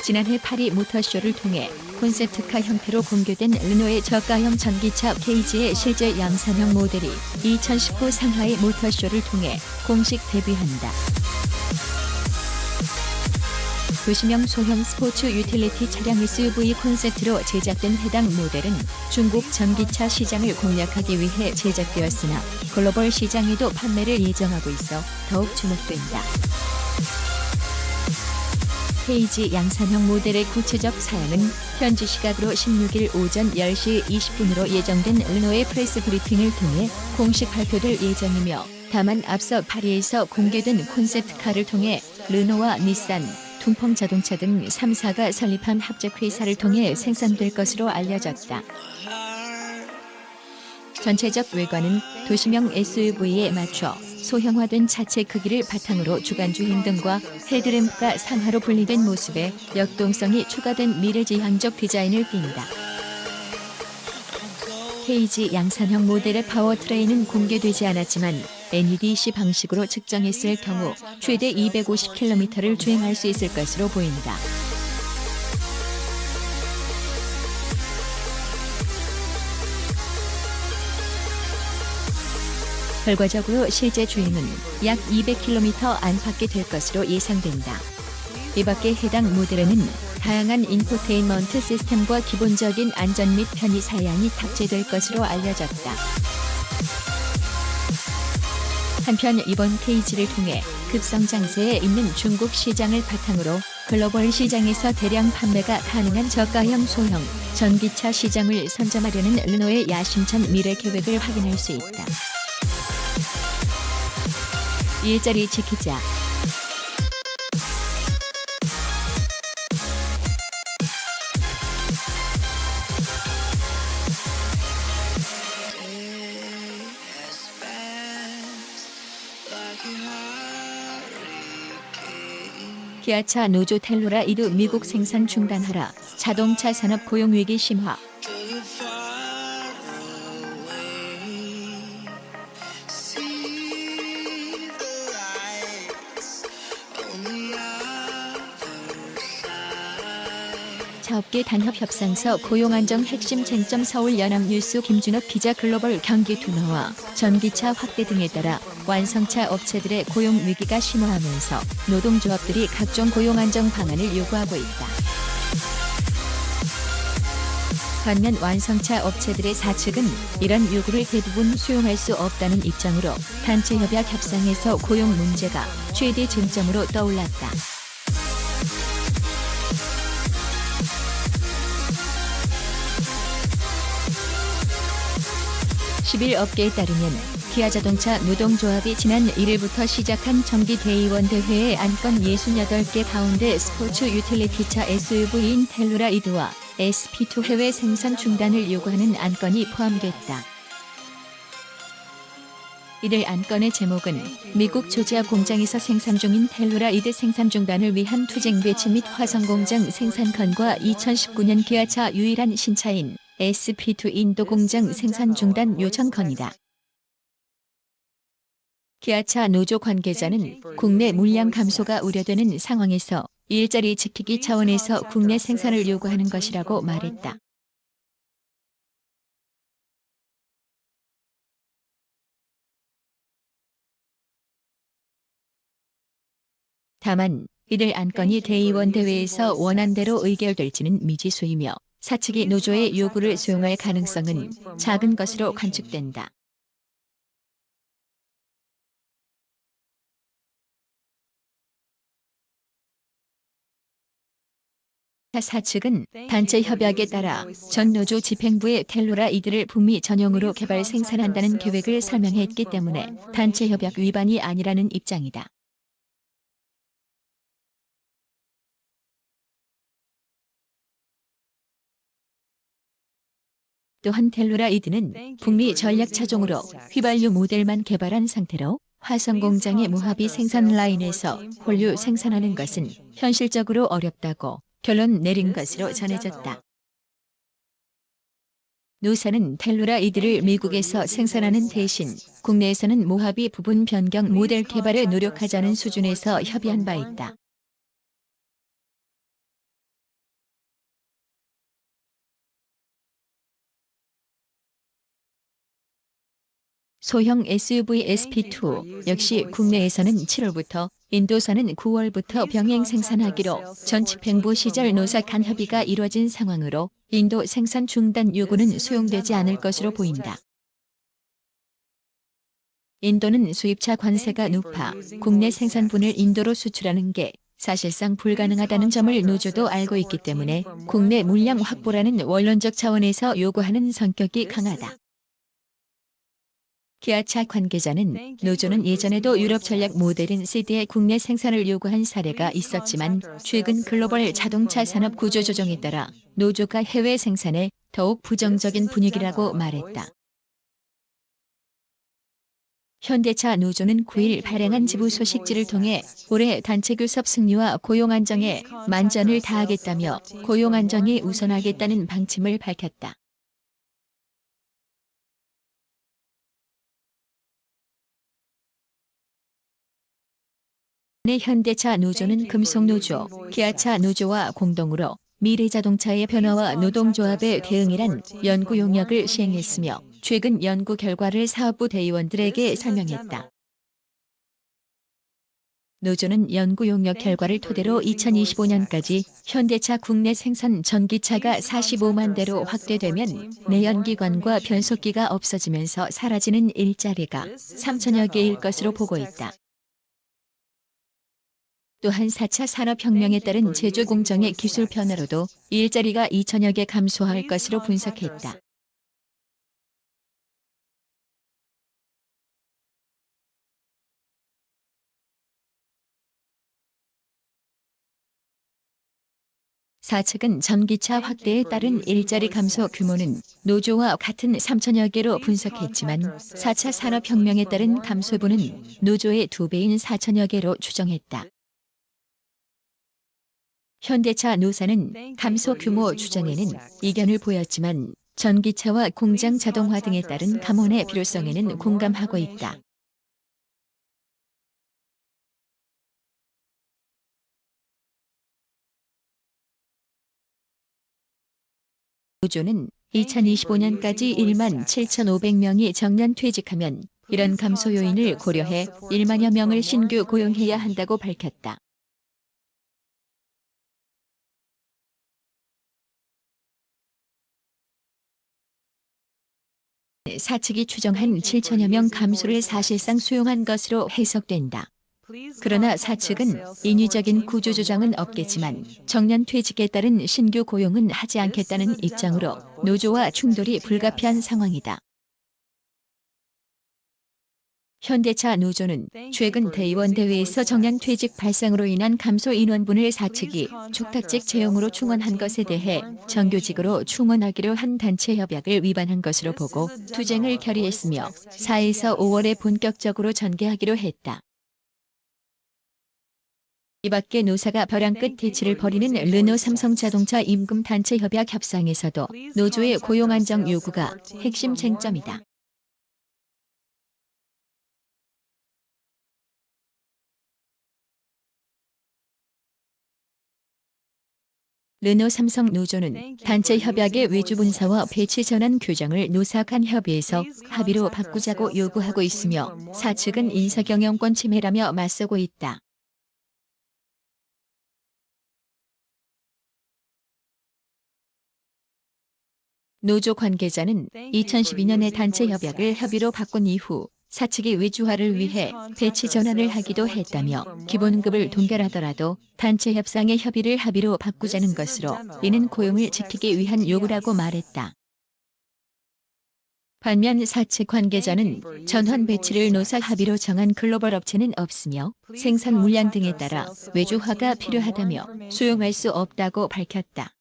지난해 파리 모터쇼를 통해 콘셉트카 형태로 공개된 르노의 저가형 전기차 케이지의 실제 양산형 모델이 2019 상하이 모터쇼를 통해 공식 데뷔한다. 도시명 소형 스포츠 유틸리티 차량 SUV 콘셉트로 제작된 해당 모델은 중국 전기차 시장을 공략하기 위해 제작되었으나 글로벌 시장에도 판매를 예정하고 있어 더욱 주목된다. 케이지 양산형 모델의 구체적 사양은 현지 시각으로 16일 오전 10시 20분으로 예정된 르노의 프레스 브리핑을 통해 공식 발표될 예정이며, 다만 앞서 파리에서 공개된 콘셉트카를 통해 르노와 닛산, 둥펑 자동차 등 3사가 설립한 합작회사를 통해 생산될 것으로 알려졌다. 전체적 외관은 도시명 SUV에 맞춰 소형화된 차체 크기를 바탕으로 주간주행 등과 헤드램프가 상하로 분리된 모습에 역동성이 추가된 미래지향적 디자인을 띈다. 케이지 양산형 모델의 파워트레인은 공개되지 않았지만 NEDC 방식으로 측정했을 경우 최대 250km를 주행할 수 있을 것으로 보인다. 결과적으로 실제 주행은 약 200km 안팎이 될 것으로 예상된다. 이 밖에 해당 모델에는 다양한 인포테인먼트 시스템과 기본적인 안전 및 편의 사양이 탑재될 것으로 알려졌다. 한편 이번 케이지를 통해 급성장세에 있는 중국 시장을 바탕으로 글로벌 시장에서 대량 판매가 가능한 저가형 소형 전기차 시장을 선점하려는 르노의 야심찬 미래 계획을 확인할 수 있다. 일자리 지키자. 기아차 노조 텔루라이드 미국 생산 중단하라. 자동차 산업 고용 위기 심화. 차업계 단협 협상서 고용 안정 핵심 쟁점. 서울 연합뉴스 김준혁 기자. 글로벌 경기 둔화와 전기차 확대 등에 따라 완성차 업체들의 고용 위기가 심화하면서 노동조합들이 각종 고용 안정 방안을 요구하고 있다. 반면 완성차 업체들의 사측은 이런 요구를 대부분 수용할 수 없다는 입장으로 단체 협약 협상에서 고용 문제가 최대 쟁점으로 떠올랐다. 10일 업계에 따르면 기아자동차 노동조합이 지난 1일부터 시작한 정기대의원 대회에 안건 68개 가운데 스포츠 유틸리티차 SUV인 텔루라이드와 SP2 해외 생산 중단을 요구하는 안건이 포함됐다. 이들 안건의 제목은 미국 조지아 공장에서 생산 중인 텔루라이드 생산 중단을 위한 투쟁 배치 및 화성공장 생산건과 2019년 기아차 유일한 신차인 SP2 인도 공장 생산 중단 요청건이다. 기아차 노조 관계자는 국내 물량 감소가 우려되는 상황에서 일자리 지키기 차원에서 국내 생산을 요구하는 것이라고 말했다. 다만 이들 안건이 대의원 대회에서 원안대로 의결될지는 미지수이며 사측이 노조의 요구를 수용할 가능성은 작은 것으로 관측된다. 사측은 단체 협약에 따라 전 노조 집행부에 텔루라이드를 북미 전용으로 개발 생산한다는 계획을 설명했기 때문에 단체 협약 위반이 아니라는 입장이다. 또한 텔루라이드는 북미 전략 차종으로 휘발유 모델만 개발한 상태로 화성 공장의 모하비 생산 라인에서 홀유 생산하는 것은 현실적으로 어렵다고 결론 내린 것으로 전해졌다. 노사는 텔루라이드를 미국에서 생산하는 대신 국내에서는 모하비 부분 변경 모델 개발에 노력하자는 수준에서 협의한 바 있다. 소형 SUV SP2 역시 국내에서는 7월부터, 인도산은 9월부터 병행 생산하기로 전 집행부 시절 노사 간 협의가 이뤄진 상황으로 인도 생산 중단 요구는 수용되지 않을 것으로 보인다. 인도는 수입차 관세가 높아 국내 생산분을 인도로 수출하는 게 사실상 불가능하다는 점을 노조도 알고 있기 때문에 국내 물량 확보라는 원론적 차원에서 요구하는 성격이 강하다. 기아차 관계자는 노조는 예전에도 유럽 전략 모델인 세대의 국내 생산을 요구한 사례가 있었지만 최근 글로벌 자동차 산업 구조 조정에 따라 노조가 해외 생산에 더욱 부정적인 분위기라고 말했다. 현대차 노조는 9일 발행한 지부 소식지를 통해 올해 단체 교섭 승리와 고용 안정에 만전을 다하겠다며 고용 안정이 우선하겠다는 방침을 밝혔다. 내 현대차 노조는 금속노조, 기아차 노조와 공동으로 미래자동차의 변화와 노동조합의 대응이란 연구 용역을 시행했으며 최근 연구 결과를 사업부 대의원들에게 설명했다. 노조는 연구 용역 결과를 토대로 2025년까지 현대차 국내 생산 전기차가 45만 대로 확대되면 내연기관과 변속기가 없어지면서 사라지는 일자리가 3천여 개일 것으로 보고 있다. 또한 4차 산업혁명에 따른 제조 공정의 기술 변화로도 일자리가 2천여 개 감소할 것으로 분석했다. 사측은 전기차 확대에 따른 일자리 감소 규모는 노조와 같은 3천여 개로 분석했지만 4차 산업혁명에 따른 감소분은 노조의 2배인 4천여 개로 추정했다. 현대차 노사는 감소 규모 추정에는 이견을 보였지만 전기차와 공장 자동화 등에 따른 감원의 필요성에는 공감하고 있다. 노조는 2025년까지 1만 7,500명이 정년 퇴직하면 이런 감소 요인을 고려해 1만여 명을 신규 고용해야 한다고 밝혔다. 사측이 추정한 7천여 명 감소를 사실상 수용한 것으로 해석된다. 그러나 사측은 인위적인 구조조정은 없겠지만 정년 퇴직에 따른 신규 고용은 하지 않겠다는 입장으로 노조와 충돌이 불가피한 상황이다. 현대차 노조는 최근 대의원 대회에서 정년 퇴직 발생으로 인한 감소 인원분을 사측이 축탁직 채용으로 충원한 것에 대해 정규직으로 충원하기로 한 단체 협약을 위반한 것으로 보고 투쟁을 결의했으며 4에서 5월에 본격적으로 전개하기로 했다. 이 밖에 노사가 벼랑 끝 대치를 벌이는 르노 삼성자동차 임금단체 협약 협상에서도 노조의 고용 안정 요구가 핵심 쟁점이다. 르노 삼성 노조는 단체 협약의 외주 분사와 배치 전환 규정을 노사 간 협의에서 합의로 바꾸자고 요구하고 있으며 사측은 인사경영권 침해라며 맞서고 있다. 노조 관계자는 2012년에 단체 협약을 협의로 바꾼 이후 사측이 외주화를 위해 배치 전환을 하기도 했다며 기본급을 동결하더라도 단체 협상의 협의를 합의로 바꾸자는 것으로 이는 고용을 지키기 위한 요구라고 말했다. 반면 사측 관계자는 전환 배치를 노사 합의로 정한 글로벌 업체는 없으며 생산 물량 등에 따라 외주화가 필요하다며 수용할 수 없다고 밝혔다.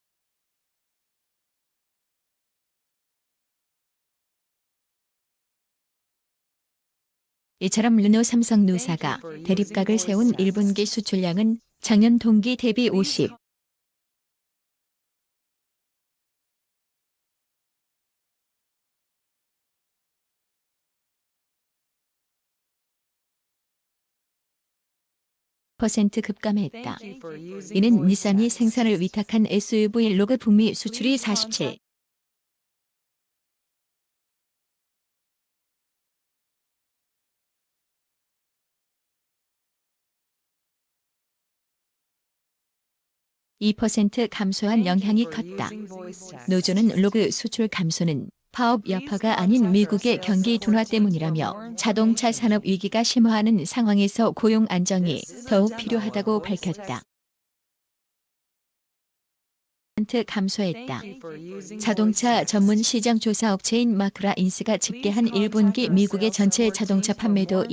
이처럼 르노 삼성 노사가 대립각을 세운 1분기 수출량은 작년 동기 대비 50% 급감했다. 이는 닛산이 생산을 위탁한 SUV 로그 북미 수출이 47% 2% 감소한 영향이 컸다. 노조는 로그 수출 감소는 파업 여파가 아닌 미국의 경기 둔화 때문이라며 자동차 산업 위기가 심화하는 상황에서 고용 안정이 더욱 필요하다고 밝혔다. 감소했다. 자동차 전문 시장 조사 업체인 마크라 인스가 집계한 1분기 미국의 전체 자동차 판매도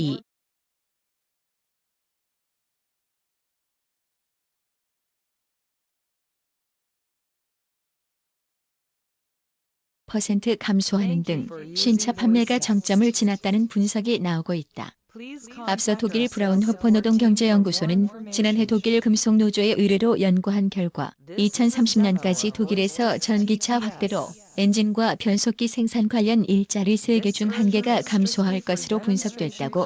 2% 감소하는 등 신차 판매가 정점을 지났다는 분석이 나오고 있다. 앞서 독일 브라운호퍼 노동경제연구소는 지난해 독일 금속노조의 의뢰로 연구한 결과 2030년까지 독일에서 전기차 확대로 엔진과 변속기 생산 관련 일자리 3개 중 1개가 감소할 것으로 분석됐다고.